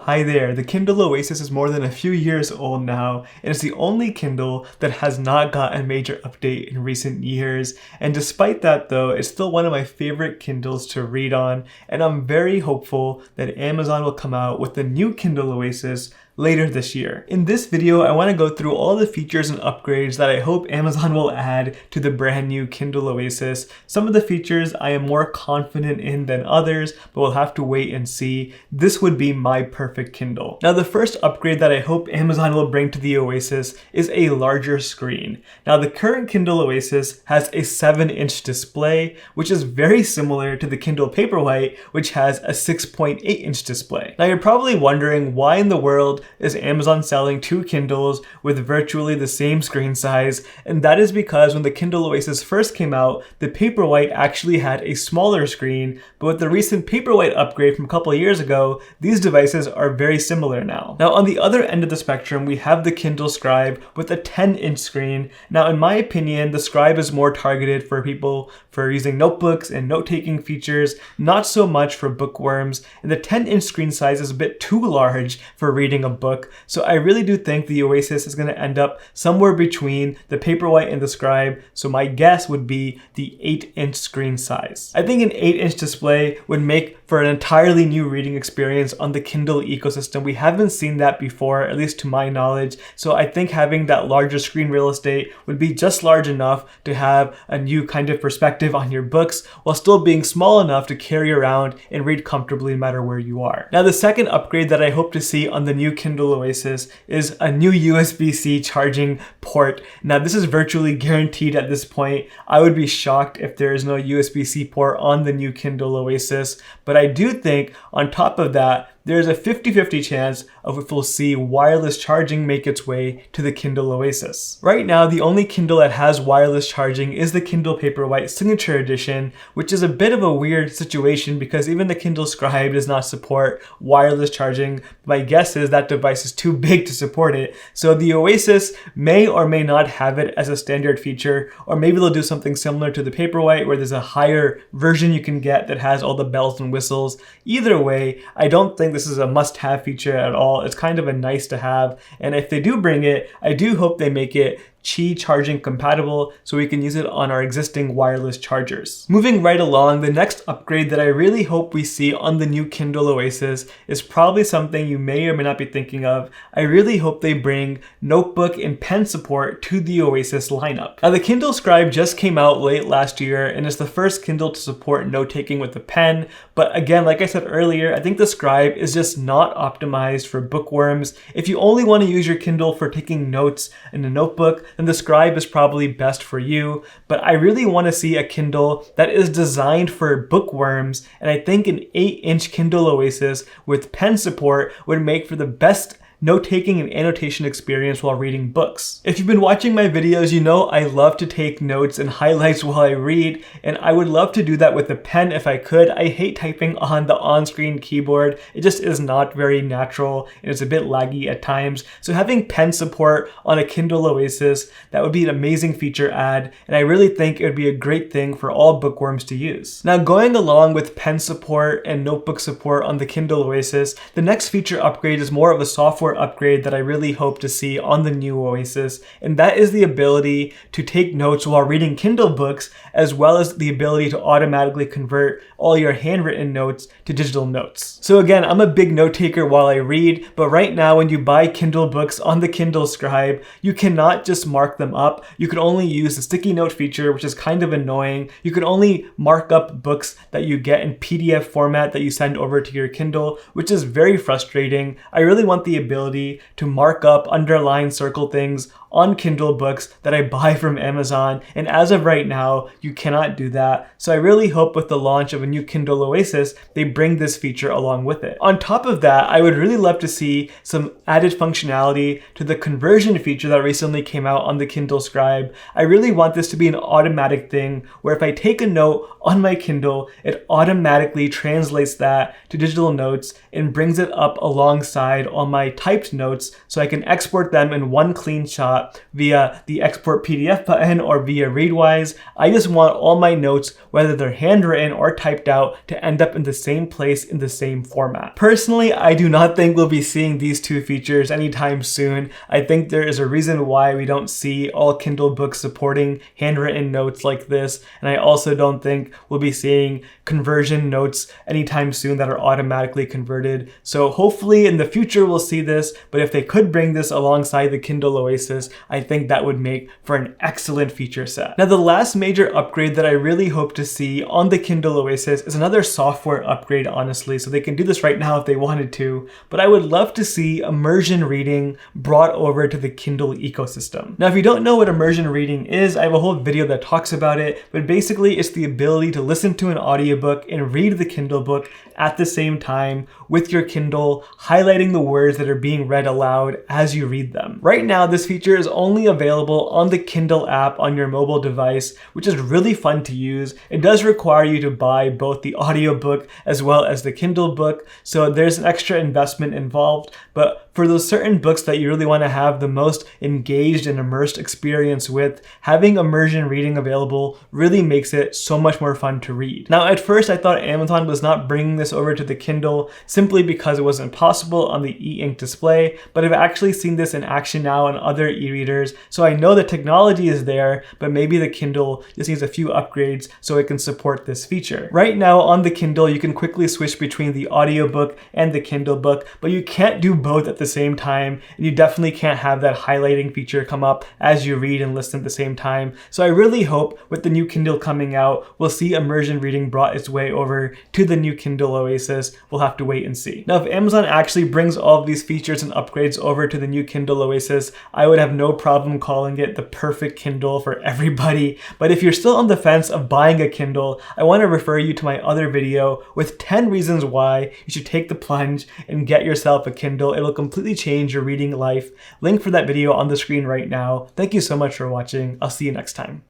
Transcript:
Hi there, the Kindle Oasis is more than a few years old now, and it's the only Kindle that has not got a major update in recent years. And despite that though, it's still one of my favorite Kindles to read on, and I'm very hopeful that Amazon will come out with the new Kindle Oasis later this year. In this video, I want to go through all the features and upgrades that I hope Amazon will add to the brand new Kindle Oasis. Some of the features I am more confident in than others, but we'll have to wait and see. This would be my perfect Kindle. Now, the first upgrade that I hope Amazon will bring to the Oasis is a larger screen. Now, the current Kindle Oasis has a 7-inch display, which is very similar to the Kindle Paperwhite, which has a 6.8-inch display. Now, you're probably wondering why in the world is Amazon selling two Kindles with virtually the same screen size, and that is because when the Kindle Oasis first came out, the Paperwhite actually had a smaller screen, but with the recent Paperwhite upgrade from a couple of years ago, these devices are very similar now. Now, on the other end of the spectrum, we have the Kindle Scribe with a 10-inch screen. Now, in my opinion, the Scribe is more targeted for people for using notebooks and note-taking features, not so much for bookworms, and the 10-inch screen size is a bit too large for reading a book. So I really do think the Oasis is going to end up somewhere between the Paperwhite and the Scribe. So my guess would be the 8-inch screen size. I think an 8-inch display would make for an entirely new reading experience on the Kindle ecosystem. We haven't seen that before, at least to my knowledge. So I think having that larger screen real estate would be just large enough to have a new kind of perspective on your books while still being small enough to carry around and read comfortably no matter where you are. Now, the second upgrade that I hope to see on the new Kindle Oasis is a new USB-C charging port. Now, this is virtually guaranteed at this point. I would be shocked if there is no USB-C port on the new Kindle Oasis, but I do think on top of that, there's a 50-50 chance of if we'll see wireless charging make its way to the Kindle Oasis. Right now, the only Kindle that has wireless charging is the Kindle Paperwhite Signature Edition, which is a bit of a weird situation because even the Kindle Scribe does not support wireless charging. My guess is that device is too big to support it. So the Oasis may or may not have it as a standard feature, or maybe they'll do something similar to the Paperwhite where there's a higher version you can get that has all the bells and whistles. Either way, I don't think this is a must-have feature at all. It's kind of a nice to have, and if they do bring it, I do hope they make it Qi charging compatible so we can use it on our existing wireless chargers. Moving right along, the next upgrade that I really hope we see on the new Kindle Oasis is probably something you may or may not be thinking of. I really hope they bring notebook and pen support to the Oasis lineup. Now, the Kindle Scribe just came out late last year and is the first Kindle to support note-taking with a pen, but again, like I said earlier, I think the Scribe is just not optimized for bookworms. If you only want to use your Kindle for taking notes in a notebook, then the Scribe is probably best for you. But I really want to see a Kindle that is designed for bookworms, and I think an 8-inch Kindle Oasis with pen support would make for the best note-taking and annotation experience while reading books. If you've been watching my videos, you know I love to take notes and highlights while I read, and I would love to do that with a pen if I could. I hate typing on the on-screen keyboard. It just is not very natural, and it's a bit laggy at times. So having pen support on a Kindle Oasis, that would be an amazing feature add, and I really think it would be a great thing for all bookworms to use. Now, going along with pen support and notebook support on the Kindle Oasis, the next feature upgrade is more of a software upgrade that I really hope to see on the new Oasis, and that is the ability to take notes while reading Kindle books, as well as the ability to automatically convert all your handwritten notes to digital notes. So again, I'm a big note taker while I read, but right now when you buy Kindle books on the Kindle Scribe, you cannot just mark them up. You can only use the sticky note feature, which is kind of annoying. You can only mark up books that you get in PDF format that you send over to your Kindle, which is very frustrating. I really want the ability to mark up, underline, circle things on Kindle books that I buy from Amazon, and as of right now, you cannot do that. So I really hope with the launch of a new Kindle Oasis, they bring this feature along with it. On top of that, I would really love to see some added functionality to the conversion feature that recently came out on the Kindle Scribe. I really want this to be an automatic thing where if I take a note on my Kindle, it automatically translates that to digital notes and brings it up alongside all my typed notes so I can export them in one clean shot that via the export PDF button or via Readwise. I just want all my notes, whether they're handwritten or typed out, to end up in the same place in the same format. Personally, I do not think we'll be seeing these two features anytime soon. I think there is a reason why we don't see all Kindle books supporting handwritten notes like this, and I also don't think we'll be seeing conversion notes anytime soon that are automatically converted. So hopefully in the future we'll see this, but if they could bring this alongside the Kindle Oasis, I think that would make for an excellent feature set. Now, the last major upgrade that I really hope to see on the Kindle Oasis is another software upgrade, honestly, so they can do this right now if they wanted to, but I would love to see immersion reading brought over to the Kindle ecosystem. Now, if you don't know what immersion reading is, I have a whole video that talks about it, but basically it's the ability to listen to an audiobook and read the Kindle book at the same time with your Kindle, highlighting the words that are being read aloud as you read them. Right now, this feature is only available on the Kindle app on your mobile device, which is really fun to use. It does require you to buy both the audiobook as well as the Kindle book, so there's an extra investment involved, but for those certain books that you really want to have the most engaged and immersed experience with, having immersion reading available really makes it so much more fun to read. Now, at first I thought Amazon was not bringing this over to the Kindle simply because it wasn't possible on the e-ink display, but I've actually seen this in action now on other e-readers, so I know the technology is there, but maybe the Kindle just needs a few upgrades so it can support this feature. Right now on the Kindle, you can quickly switch between the audiobook and the Kindle book, but you can't do both at the same time, and you definitely can't have that highlighting feature come up as you read and listen at the same time. So I really hope with the new Kindle coming out, we'll see immersion reading brought its way over to the new Kindle Oasis. We'll have to wait and see. Now, if Amazon actually brings all of these features and upgrades over to the new Kindle Oasis, I would have no problem calling it the perfect Kindle for everybody. But if you're still on the fence of buying a Kindle, I want to refer you to my other video with 10 reasons why you should take the plunge and get yourself a Kindle. It'll completely change your reading life. Link for that video on the screen right now. Thank you so much for watching. I'll see you next time.